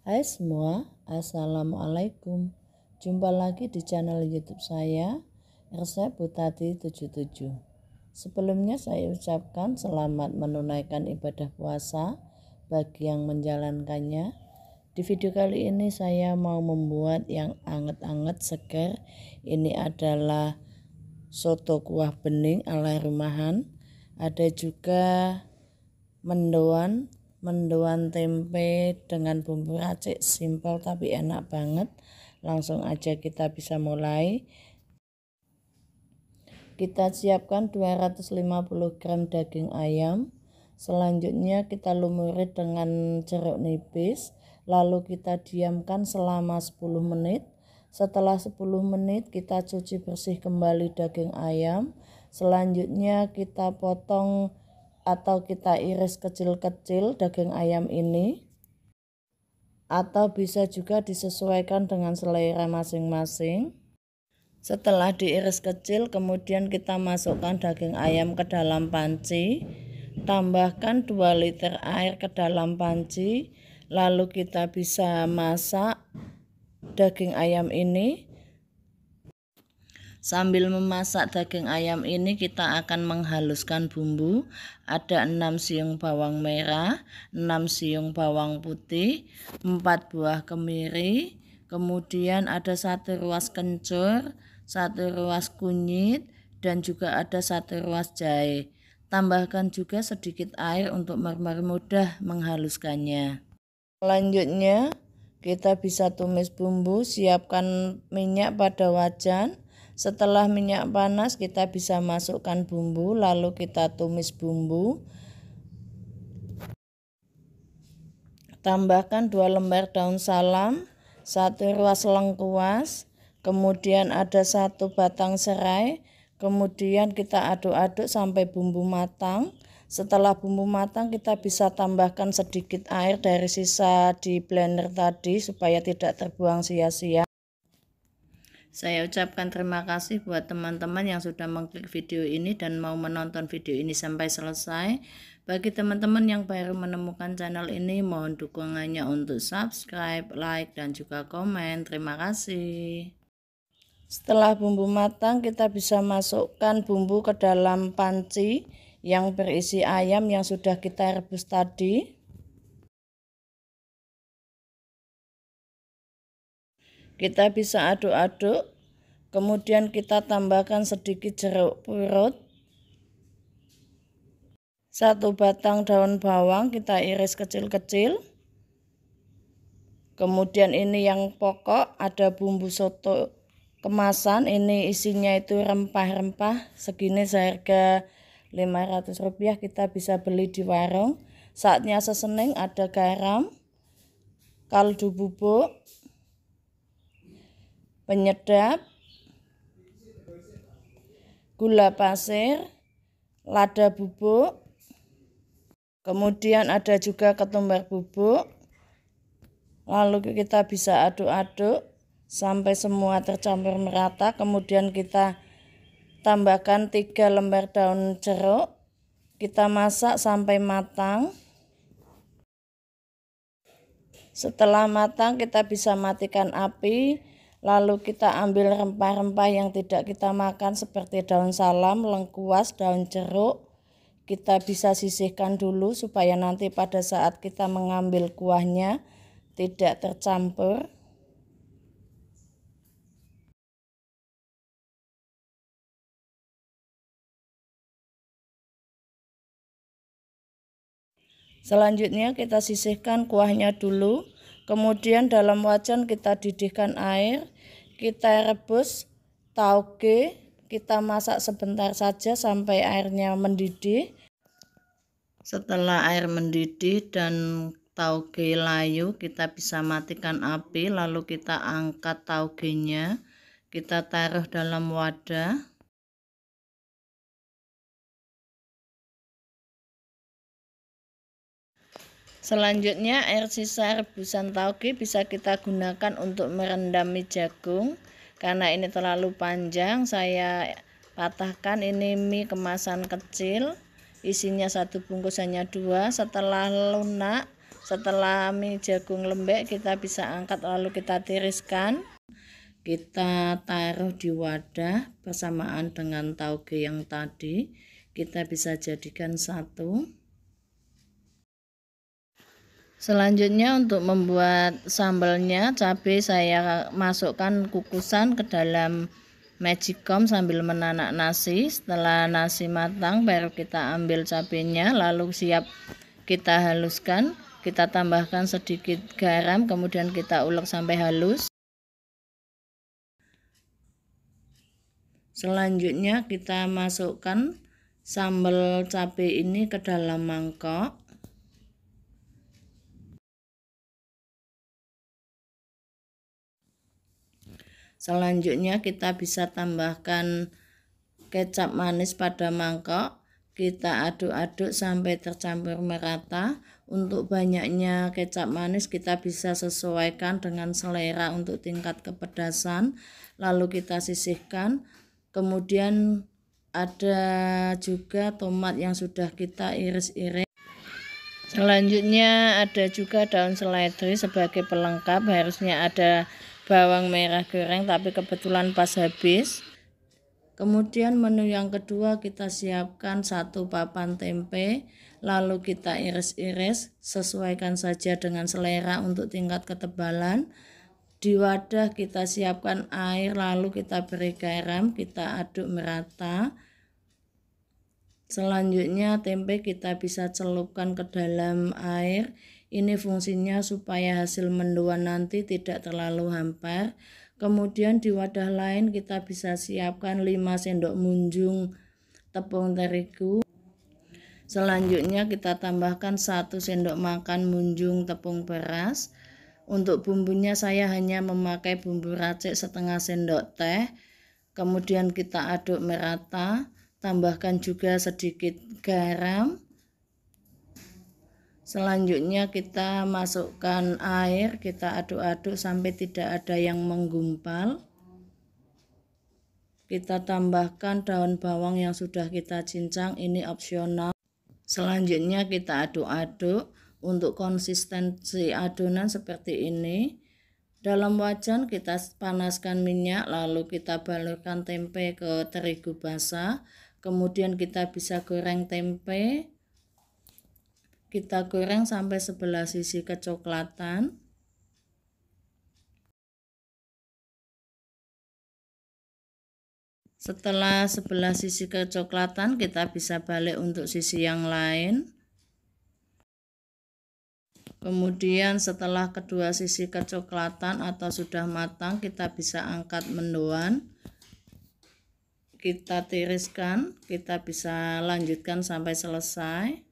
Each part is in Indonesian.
Hai semua, Assalamualaikum. Jumpa lagi di channel YouTube saya, Resep Butati 77. Sebelumnya saya ucapkan selamat menunaikan ibadah puasa bagi yang menjalankannya. Di video kali ini saya mau membuat yang anget-anget segar. Ini adalah soto kuah bening ala rumahan. Ada juga mendoan tempe dengan bumbu racik, simpel tapi enak banget. Langsung aja kita bisa mulai. Kita siapkan 250 gram daging ayam. Selanjutnya kita lumuri dengan jeruk nipis, lalu kita diamkan selama 10 menit. Setelah 10 menit kita cuci bersih kembali daging ayam. Selanjutnya kita potong atau kita iris kecil-kecil daging ayam ini, atau bisa juga disesuaikan dengan selera masing-masing. Setelah diiris kecil, kemudian kita masukkan daging ayam ke dalam panci, tambahkan 2 liter air ke dalam panci, lalu kita bisa masak daging ayam ini. Sambil memasak daging ayam ini kita akan menghaluskan bumbu. Ada 6 siung bawang merah, 6 siung bawang putih, 4 buah kemiri, kemudian ada 1 ruas kencur, 1 ruas kunyit, dan juga ada 1 ruas jahe. Tambahkan juga sedikit air untuk mempermudah menghaluskannya. Selanjutnya kita bisa tumis bumbu. Siapkan minyak pada wajan. Setelah minyak panas kita bisa masukkan bumbu, lalu kita tumis bumbu. Tambahkan 2 lembar daun salam, 1 ruas lengkuas, kemudian ada 1 batang serai. Kemudian kita aduk-aduk sampai bumbu matang. Setelah bumbu matang kita bisa tambahkan sedikit air dari sisa di blender tadi supaya tidak terbuang sia-sia. Saya ucapkan terima kasih buat teman-teman yang sudah mengklik video ini dan mau menonton video ini sampai selesai. Bagi teman-teman yang baru menemukan channel ini, mohon dukungannya untuk subscribe, like, dan juga komen. Terima kasih. Setelah bumbu matang, kita bisa masukkan bumbu ke dalam panci yang berisi ayam yang sudah kita rebus tadi. Kita bisa aduk-aduk, kemudian kita tambahkan sedikit jeruk purut, 1 batang daun bawang kita iris kecil-kecil. Kemudian ini yang pokok, ada bumbu soto kemasan, ini isinya itu rempah-rempah, segini seharga Rp500, kita bisa beli di warung. Saatnya sesening, ada garam, kaldu bubuk, penyedap, gula pasir, lada bubuk, kemudian ada juga ketumbar bubuk. Lalu kita bisa aduk-aduk sampai semua tercampur merata. Kemudian kita tambahkan 3 lembar daun jeruk. Kita masak sampai matang. Setelah matang kita bisa matikan api. Lalu kita ambil rempah-rempah yang tidak kita makan seperti daun salam, lengkuas, daun jeruk. Kita bisa sisihkan dulu supaya nanti pada saat kita mengambil kuahnya tidak tercampur. Selanjutnya kita sisihkan kuahnya dulu. Kemudian dalam wajan kita didihkan air. Kita rebus tauge. Kita masak sebentar saja sampai airnya mendidih. Setelah air mendidih dan tauge layu, kita bisa matikan api. Lalu kita angkat taugenya. Kita taruh dalam wadah. Selanjutnya air sisa rebusan tauge bisa kita gunakan untuk merendam mie jagung. Karena ini terlalu panjang, saya patahkan. Ini mie kemasan kecil, isinya 1 bungkus hanya 2. Setelah lunak Setelah mie jagung lembek, kita bisa angkat lalu kita tiriskan. Kita taruh di wadah bersamaan dengan tauge yang tadi. Kita bisa jadikan satu. Selanjutnya untuk membuat sambalnya, cabai saya masukkan kukusan ke dalam magicom sambil menanak nasi. Setelah nasi matang baru kita ambil cabainya, lalu siap kita haluskan. Kita tambahkan sedikit garam, kemudian kita ulek sampai halus. Selanjutnya kita masukkan sambal cabai ini ke dalam mangkok. Selanjutnya kita bisa tambahkan kecap manis pada mangkok. Kita aduk-aduk sampai tercampur merata. Untuk banyaknya kecap manis kita bisa sesuaikan dengan selera untuk tingkat kepedasan. Lalu kita sisihkan. Kemudian ada juga tomat yang sudah kita iris-iris. Selanjutnya ada juga daun seledri sebagai pelengkap. Harusnya ada bawang merah goreng tapi kebetulan pas habis. Kemudian menu yang kedua kita siapkan 1 papan tempe, lalu kita iris-iris, sesuaikan saja dengan selera untuk tingkat ketebalan. Di wadah kita siapkan air, lalu kita beri garam, kita aduk merata. Selanjutnya tempe kita bisa celupkan ke dalam air. Ini fungsinya supaya hasil mendoan nanti tidak terlalu hampar. Kemudian di wadah lain kita bisa siapkan 5 sendok munjung tepung terigu. Selanjutnya kita tambahkan 1 sendok makan munjung tepung beras. Untuk bumbunya saya hanya memakai bumbu racik setengah sendok teh. Kemudian kita aduk merata, tambahkan juga sedikit garam. Selanjutnya kita masukkan air, kita aduk-aduk sampai tidak ada yang menggumpal. Kita tambahkan daun bawang yang sudah kita cincang, ini opsional. Selanjutnya kita aduk-aduk untuk konsistensi adonan seperti ini. Dalam wajan kita panaskan minyak, lalu kita balurkan tempe ke terigu basah. Kemudian kita bisa goreng tempe. Kita goreng sampai sebelah sisi kecoklatan. Setelah sebelah sisi kecoklatan, kita bisa balik untuk sisi yang lain. Kemudian setelah kedua sisi kecoklatan atau sudah matang, kita bisa angkat mendoan. Kita tiriskan, kita bisa lanjutkan sampai selesai.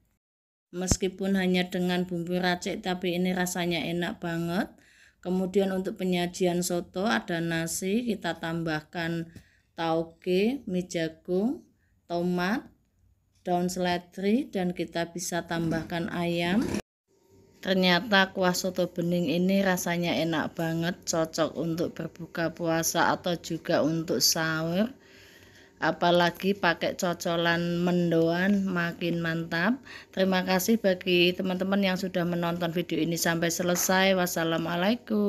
Meskipun hanya dengan bumbu racik tapi ini rasanya enak banget. Kemudian untuk penyajian soto ada nasi, kita tambahkan tauge, mie jagung, tomat, daun seledri, dan kita bisa tambahkan ayam. Ternyata kuah soto bening ini rasanya enak banget, cocok untuk berbuka puasa atau juga untuk sahur. Apalagi pakai cocolan mendoan makin mantap. Terima kasih bagi teman-teman yang sudah menonton video ini sampai selesai. Wassalamualaikum.